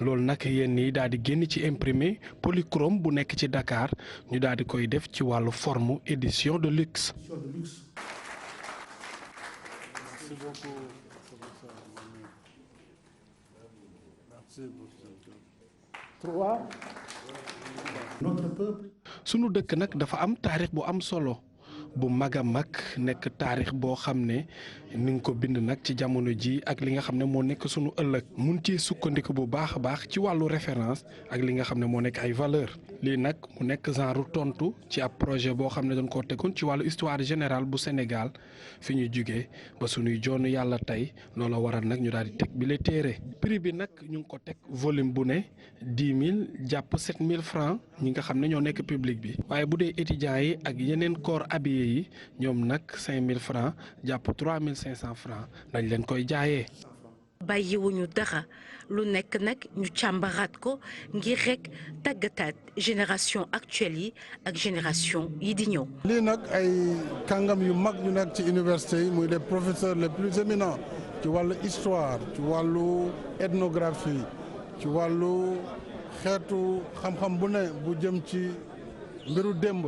loolu nag yéen ñi daal di génn ci imprimé polychrome bu nekk ci Dakar ñu daal di koy def ci wàllu forme édition de luxe. sunu dëkk nag dafa am taarix bu am solo. bu mag a mag nekk taarix boo xam ne ni nga ko bind nag ci jamono ji ak li nga xam ne moo nekk sunu ëllëg mun ci sukkandiku bu baax a baax ci wàllu référence ak li nga xam ne moo nekk ay valeur lii nag mu nekk genre tontu ci ab projet boo xam ne dañ koo tegoon ci wàllu histoire générale bu Sénégal fi ñu jugee ba sunuy joonu yàlla tey loola waral nag ñu daal di teg bi la téere prix bi nag ñu ngi ko teg volume bu ne 10 000 jàpp 7 000 francs ñi nga xam ne ñoo nekk public bi waaye bu dee étudiants yi ak yeneen corps habillé yi ñoom nag 5 000 francs jàpp 3 500 francs dañ leen koy jaayee. bàyyiwuñu dara lu nekk nag ñu càmbaraat ko ngir rek tàggataat génération actuelle yi ak génération yi di ñëw. lii nag ay kàngam yu mag yu nekk ci université yi muy les professeurs les plus éminents ci wàllu histoire ci wàllu ethnographie ci wàllu xeetu xam-xam bu ne bu jëm ci mbiru démb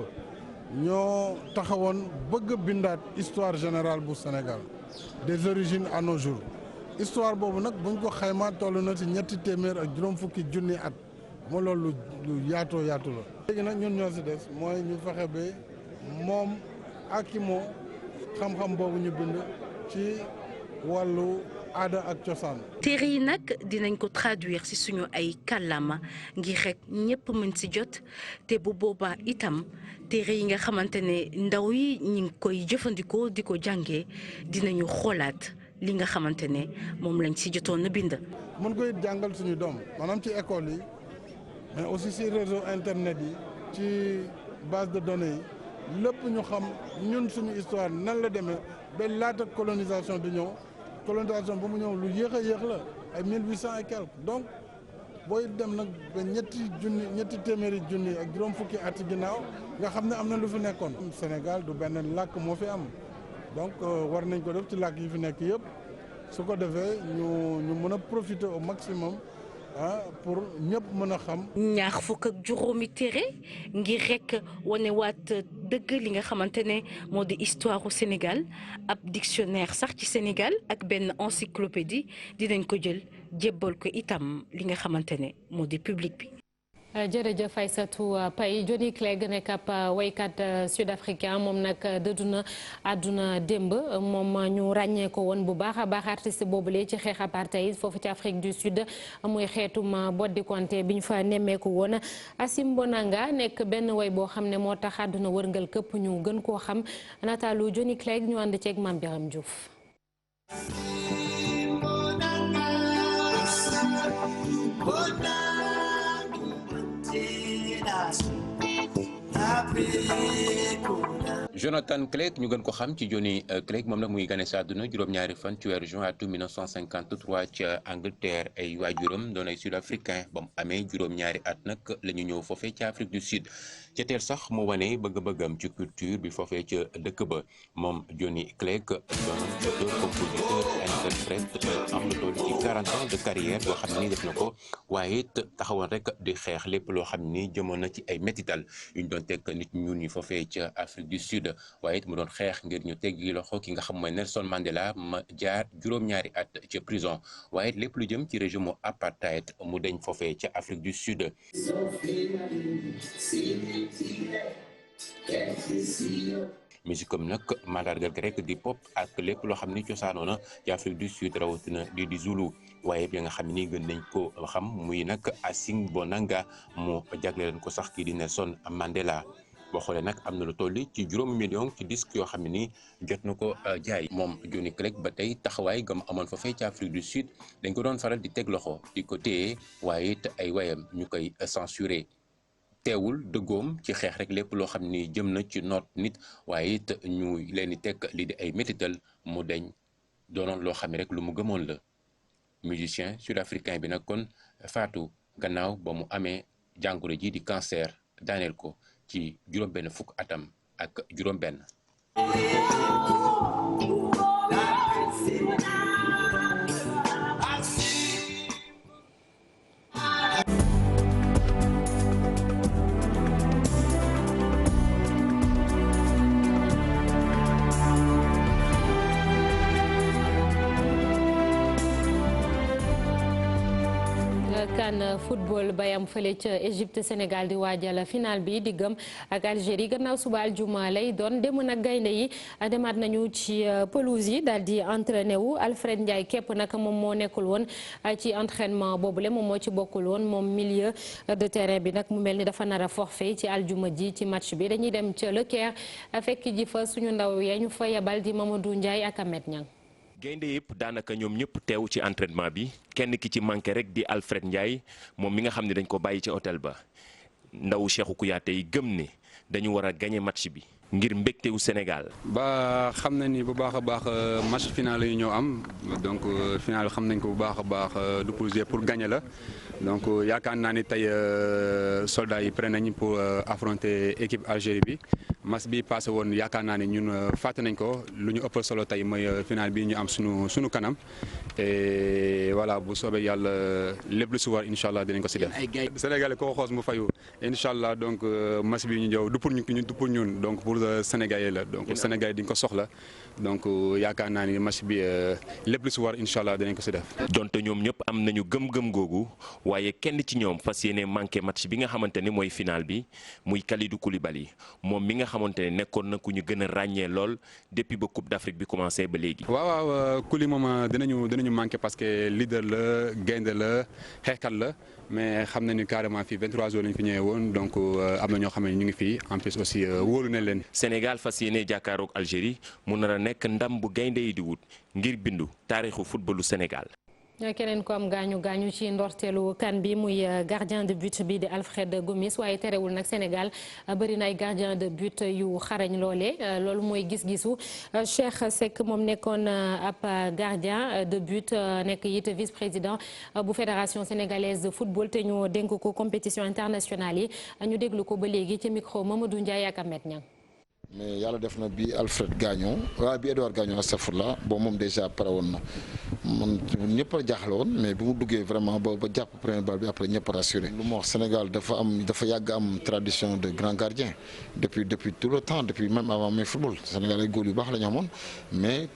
ñoo taxawoon bëgg bindaat histoire générale bu Sénégal des origines à nos jours histoire boobu nag buñ ko xaymaa toll na ci 200 ak juróom fukki junni at moo loolu lu yaatoo yaatu la. léegi nag ñun ñoo ci des mooy ñu fexe ba moom ak moo xam-xam boobu ñu bind ci wàllu aada ak cosaan. téere yi nag dinañ ko traduire ci suñu ay kàllaama ngir rek ñëpp mën ci jot te bu boobaa itam téere yi nga xamante ne ndaw yi ñi ngi koy jëfandikoo di ko jàngee dinañu xoolaat li nga xamante ne moom lañ ci jotoon na bind. mën koy jàngal suñu doom maanaam ci école yi mais aussi ci réseau internet yi ci base de données yi lépp ñu xam ñun suñu histoire nan la demee ba laata colonisation di ñëw. colonisation ba mu ñëw lu yéex a yéex la ay 1800 et quelque donc booy dem nag ba ñetti téeméeri junni ak juróom fukki at ci ginnaaw nga xam ne am na lu fi nekkoon. Sénégal du benn làkk moo fi am donc war nañ ko def ci làkk yi fi nekk yëpp su ko defee ñu mën a profiter au maximum pour ñëpp mën a xam. ñaar fukk ak juróomi téere ngir rek wanewaat dëgg li nga xamante ne moo di histoire au Sénégal ab dictionnaire sax ci Sénégal ak benn encyclopédie dinañ ko jël jébbal ko itam li nga xamante ne moo di public bi. jërëjëf Aïssatou Paye Johnny Clegg nekk ab waykat sud-africain moom nag dëddu na àdduna démb moom ñu ràññee ko woon bu baax a baax artiste boobule ci xeex apartheid foofu ci Afrique du Sud muy xeetum boddi konté bi ñu fa nemmeeku woon Asimbonanga nekk benn way boo xam ne moo tax àdduna wërngal këpp ñu gën koo xam nataalu Johnny Clegg ñu ànd ceeg Mame Biram Diouf. Jonathan Clegg ñu gën ko xam ci Johnny Clegg moom nag muy gane sa àdduna juróom-ñaari fan ci weeru juin atum 1953 ca Angleterre ay waajuram doon ay sud-africain ba mu amee juróom-ñaari at nag la ñu ñëw foofee ca Afrique du Sud ca teel sax mu wane bëgg-bëggam ci culture bi foofee ca dëkk ba moom Johnny Clegg doon auteur compositeur interprète am na toll ci 40 ans de carrière boo xam ni def na ko waaye it taxawoon rek di xeex lépp loo xam ni jëmoon na ci ay métital yu ñu doon teg nit ñuul ñi foofee ca Afrique du Sud waaye it mu doon xeex ngir ñu teggi loxo ki nga xam mooy Nelson Mandela ma jaar juróom-ñaari at ca prison waaye it lépp lu jëm ci régime apartheid mu deñ foofee ca Afrique du Sud. musique am nag mandargal gi rek di pop ak lépp loo xam ni cosaanoo na ci Afrique du Sud rawatina di Zulu waaye bi nga xam ni gën nañ ko xam muy nag Asimbonanga mu jagleleen ko sax kii di Nelson Mandela. boo xoolee nag am na lu toll ci 5 millions ci disque yoo xam ne ni jot na ko jaay moom Johnny Clegg ba tey taxawaay gam amoon fa fay ci Afrique du Sud dañ ko doon faral di teg loxo di ko téye waaye it ay wayam ñu koy censuré teewul dëggoom ci xeex rek lépp loo xam ni jëm na ci noot nit waaye it ñu leen di teg lii di ay métital mu deñ doonoon loo xam ne rek lu mu gëmoon la musicien sud-africain bi nag kon faatu gannaaw ba mu amee jàngoro ji di cancer daaneel ko ci juróom-benn fukk atam ak juróom-benn. CAN football bayam fële ca Égypte Sénégal di waajal final bi diggam ak Algérie gannaaw suba aljuma lay doon dem nag gaynde yi demaat nañu ci pelouse yi daal di entraîné wu Alfred Ndiaye képp nag moom moo nekkul woon ci entraînement boobule moom moo ci bokkul woon moom milieu de terrain bi nag mu mel ni dafa nar a forfait ci aljuma ji ci match bi dañuy dem ca Le Caire fekk ji fa suñu ndaw ya ñu fa yebal di Mamadou Ndiaye ak Ahmed Niang. gaynde yëpp daanaka ñoom ñëpp teew ci entraînement bi kenn ki ci manqué rek di Alfred Ndiaye moom mi nga xam ne dañ ko bàyyi ci hôtel ba ndaw Cheikhou Kouyaté yi gëm ne dañu war a gagné match bi ngir mbégtewu Sénégal. ba xam na ni bu baax a baax match final yi ñoo am donc final xam nañ ko bu baax a baax du pour jouer pour gagner la donc yaakaar naa ni tey soldats yi prêt nañ pour affronter équipe Algérie bi match bi passé woon yaakaar naa ne ñun fàtte nañ ko lu ñu ëppal solo tey mooy final bi ñu am sunu kanam et voilà bu soobee yàlla lépp lu si war incha allah dinañ ko si def. Sénégalais koo xoos mu fayu incha allah donc match bi ñu ñëw du pour ñun donc pour Sénégalais la donc Sénégalais di nga ko soxla donc yaakaar naa ni match bi lépp lu si war incha allah dinañ ko si def. donte ñoom ñëpp am nañu gëm-gëm googu waaye kenn ci ñoom fas yéene manqué match bi nga xamante ne mooy final bi muy Kalidou Koulibaly moom mi nga xamante ne nekkoon na ku ñu gën a ràññee lool depuis ba Coupe d'Afrique bi commencé ba léegi. waaw Koulibaly moom dinañu manqué parce que leader la gaynde la xeexkat la mais xam nañu carrément fii 23 jours lañu fi ñëwee woon donc am na ñoo xam ne ñu ngi fii en plus aussi wóolu na leen. Sénégal fas yéene jàkkaaroog Algérie mu nar a nekk ndam bu gaynde yi di wut ngir bindu taarixu footballu Sénégal. keneen ko am gaañu ci ndorteelu kan bi muy gardien de but bi di Alfred Gomis waaye terewul nag Sénégal bëri na ay gardien de but yu xarañ loole loolu mooy gis-gisu Cheikh Seck moom nekkoon ab gardien de but nekk it vice-président bu fédération sénégalaise de football te ñu dénk ko compétition internationale yi ñu déglu ko ba léegi ci micro Mamadou Ndiaye ak Ahmed Niang. mais yàlla def na bi Alfred gaañoo waaye bi Edouard gaañoo astafurlah bon moom déjà pare woon na man ñëpp a jaaxle woon mais bi mu duggee vraiment ba jàpp premier bal bi après ñëpp a rassuré. lu ma wax Sénégal dafa yàgg am tradition de grand gardien depuis tout le temps depuis même avant mes football Sénégal ay góol yu baax la ñu amoon mais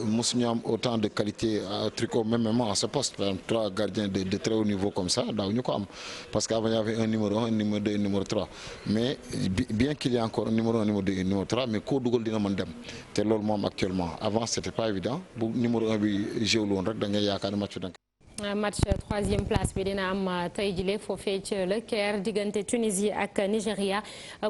mosuñu am autant de qualité à tricot même à ce poste par exemple 3 gardiens de très haut niveau comme ça daaw ñu ko am parce que avant il y avait un numéro 1 un numéro 2 un numéro 3 mais bien qu'il y ait encore un numéro 1 numéro 2 numéro 3 mais koo dugal dina mën dem te loolu moom actuellement avant c'était pas évident bu numéro 1 bi jéewul woon rek da ngay yaakaar ne match bi match 3e place bi dina am tey jile foofee ca Le Caire diggante Tunisie ak Nigéria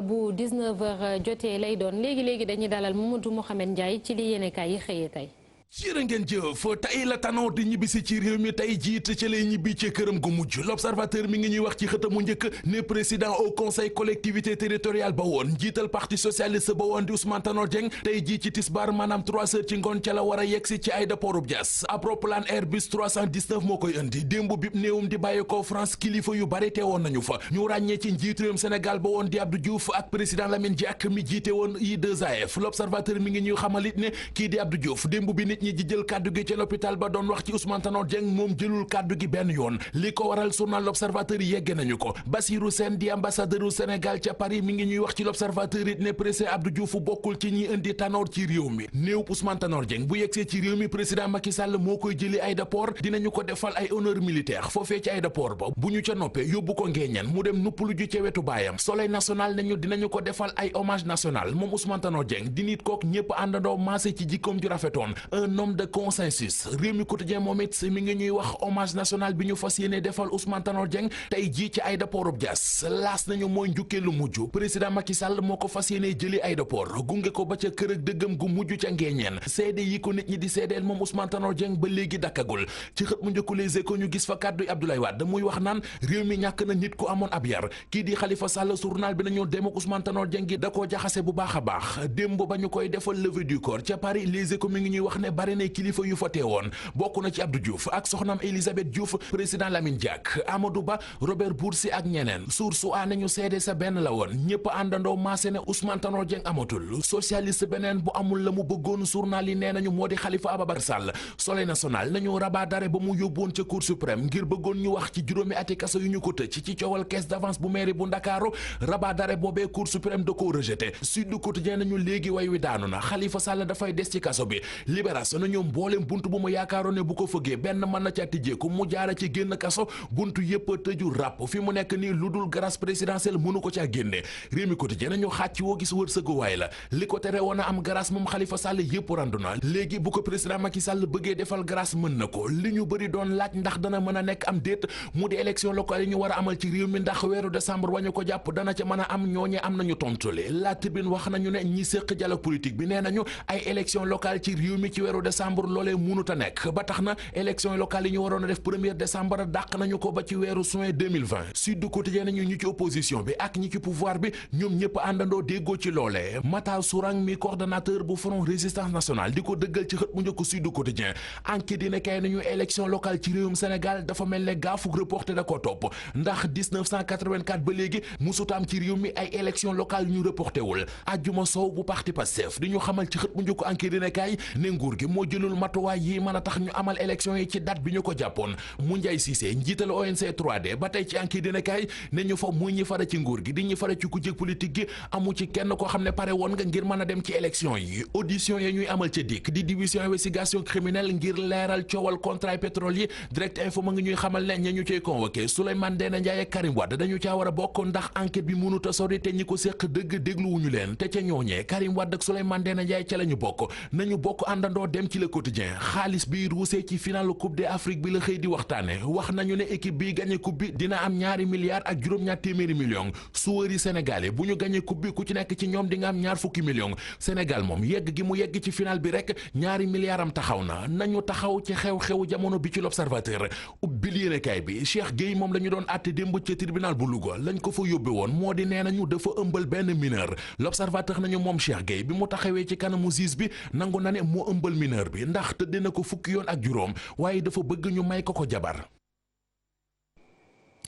bu 19h jotee lay doon léegi dañuy dalal Mamadou Mohamed Ndiaye ci li yéenekaay yi xëyee tey. jërë ngeen jëf tey la Tanor di ñibbisi ci réew mi tey jiit ci lay ñibbi ci këram gu mujj l'observateur mi ngi ñuy wax ci xëtamu njëkk ne président au conseil collectivité territoriale ba woon njiital parti socialiste ba woon di Ousmane Tanor Dieng tey jii ci tisbaar maanaam 3 heures ci ngoon ca la war a yegsi ci aéroport bu Diass Aproplan Airbus 319 moo koy indi démb bi néewum di bàyyi ko France kilifa yu bari teewoon nañu fa ñu ràññee ci njiit réewum Sénégal ba woon di Abdou Diouf ak président Lamine Diack mi jiite woon I2AF l'observateur mi ngi ñuy xamalit ne kii di Abdou Diouf démb bi ñi di jël kàddu gi ci l'hôpital ba doon wax ci Ousmane Tanor Dieng moom jëlul kàddu gi benn yoon li ko waral journal l'observateur yi yegge nañu ko Bassirou Sène di ambassadeur u Sénégal ca Paris mi ngi ñuy wax ci l'observateur it ne président Abdou Diouf bokkul ci ñi indi Tanor ci réew mi néew Ousmane Tanor Dieng bu yegsee ci réew mi président Macky Sall moo koy jëli aéroport dinañu ko defal ay honneur militaire foofee ci aéroport ba bu ñu ca noppee yóbbu ko Nguéniène mu dem nuppalu ju ca wetu baayam Soleil national nañu dinañu ko defal ay hommage national moom Ousmane Tanor Dieng di nit kook ñëpp àndandoo maase ci jikkoom ju rafetoon un homme de consensus Rewmi Quotidien moom it mi ngi ñuy wax hommage national bi ñu fas yéene defal Ousmane Tanor Dieng tey jii ci aéroport bu Diass laas nañu mooy njukkee lu mujj président Macky Sall moo ko fas yéene jëli aéroport gunge ko ba ca kër ak dëggam gu mujj ca Nguéniène seede yi ko nit ñi di seedeel moom Ousmane Tanor Dieng ba léegi dakkagul ci xët mu njëkku Les Échos ñu gis fa kàddu Abdoulaye Wade muy wax naan réew mi ñàkk na nit ku amoon ab yar kii di Khalifa Sall journal bi nañu dem ak Ousmane Tanor Dieng gi da koo jaxase bu baax a baax démb ba ñu koy defal levée du corps ca Paris Les Échos mi ngi ñuy wax ne bari na kilifa yu fa teewoon bokk na ci Abdou Diouf ak soxnaam Elisabeth Diouf président Lamine Diack Amadou Ba Robert Boursi ak ñeneen source a nañu seede sa benn la woon ñëpp àndandoo maase ne Ousmane Tanor Dieng amatul socialiste beneen bu amul la mu bëggoon journal yi nee nañu moo di Khalifa Ababacar Sall Soleil national nañu rabat d'arrêt ba mu yóbboon ca Cour suprême ngir bëggoon ñu wax ci juróomi ati kaso yu ñu ko tëj ci coowal caisse d'avance bu mairie bu Ndakaaru rabat d'arrêt boobee Cour suprême da koo rejeté Sud Quotidien nañu léegi way wi daanu na Khalifa Sall dafay des ci kaso bi Libération nañu mbooleem buntu bu mu yaakaaroon ne bu ko fëggee benn mën na ca tijjeeku mu jaara ci génn kaso buntu yëpp tëju ràpp fi mu nekk nii lu dul grâce présidentielle mënu ko caa génne Rewmi Quotidien nañu xàcc woo gis wërsëgu waay la li ko tere woon a am grâce moom Khalifa Sall yëpp randu na léegi bu ko président Macky Sall bëggee defal grâce mën na ko li ñu bëri doon laaj ndax dana mën a nekk am déet mu di élection locale yi ñu war a amal ci réew mi ndax weeru décembre wañu ko jàpp dana ca mën a am ñooñe am nañu tontule La Tribune wax nañu ne ñi séq dialogue politique bi nee nañu ay élection locale ci réew mi ci weeru décembre loolee mënut a nekk ba tax na élection locale yi ñu waroon a def 1er décembre dàq nañu ko ba ci weeru juin 2020 Sud Quotidien nañu ñu ci opposition bi ak ñi ci pouvoir bi ñoom ñëpp àndandoo déggoo ci loolee Matar Sourang mi coordonnateur bu Front Résistance Nationale di ko dëggal ci xët mu njëkk Sud Quotidien enquête dina kay nañu élection locale ci réewum Sénégal dafa mel ne gaafug reporté da ko topp ndax 1984 ba léegi musutaam ci réew mi ay élection locale yu ñu reporté wul Adjuma Sow bu parti Pastef di ñu xamal ci xët mu njëkk enquête dina kay ne nguur gi moo jëlul matuwaay yi mën a tax ñu amal élection yi ci date bi ñu ko jàppoon mu Ndiaye Cissé njiital ONC 3D ba tey ci enquête dina kay ne ñu fa muy ñi fara ci nguur gi di ñi fara ci kujje politique gi amu ci kenn koo xam ne pare woon nga ngir mën a dem ci élection yi audition yi ñuy amal ca dikk di division investigation criminelle ngir leeral coowal contrat pétrole yi direct info ma ngi ñuy xamal ne ña ñu cay convoqué Souleymane Ndéné Ndiaye ak Karim Wade dañu caa war a bokk ndax enquête bi mënut a sori te ñi ko séq dëgg dégluwuñu leen te ca ñooñee Karim Wade ak Souleymane Ndéné Ndiaye ca la ñu bokk nañu bokk àndandoo dem ci le quotidien xaalis bi ruusee ci final coupe d'Afrique bi la xëy di waxtaane wax nañu ne équipe bi gagné coupe bi dina am 2 milliards ak juróom-ñaar téeméeri millions joueurs yi sénégalais bu ñu gagné coupe bi ku ci nekk ci ñoom di nga am 20 millions Sénégal moom yegg gi mu yegg ci final bi rek 2 milliards am taxaw na nañu taxaw ci xew-xewu jamono bi ci l'Observateur ubbil yéenekaay bi Cheikh Gueye moom la ñu doon àtte démb ca tribunal bu Louga lañ ko fa yóbbe woon moo di nee nañu dafa ëmbal benn mineur l'Observateur nañu moom Cheikh Gueye bi mu taxawee ci kanamu juge bi nangu na ne moo ëmbal mineur bi ndax tëdd na ko fukki yoon ak juróom waaye dafa bëgg ñu may ko jabar.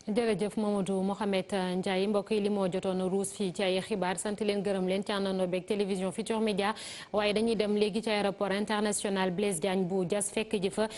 jërëjëf Mamadou Mohamed Ndiaye mbokk yi li moo jotoon ruus fii ci ay xibaar sant leen gërëm leen ci àndandoo beeg télévision Futurs Médias waaye dañuy dem léegi ci aéroport international Blaise Diagne bu Diass fekk ji fa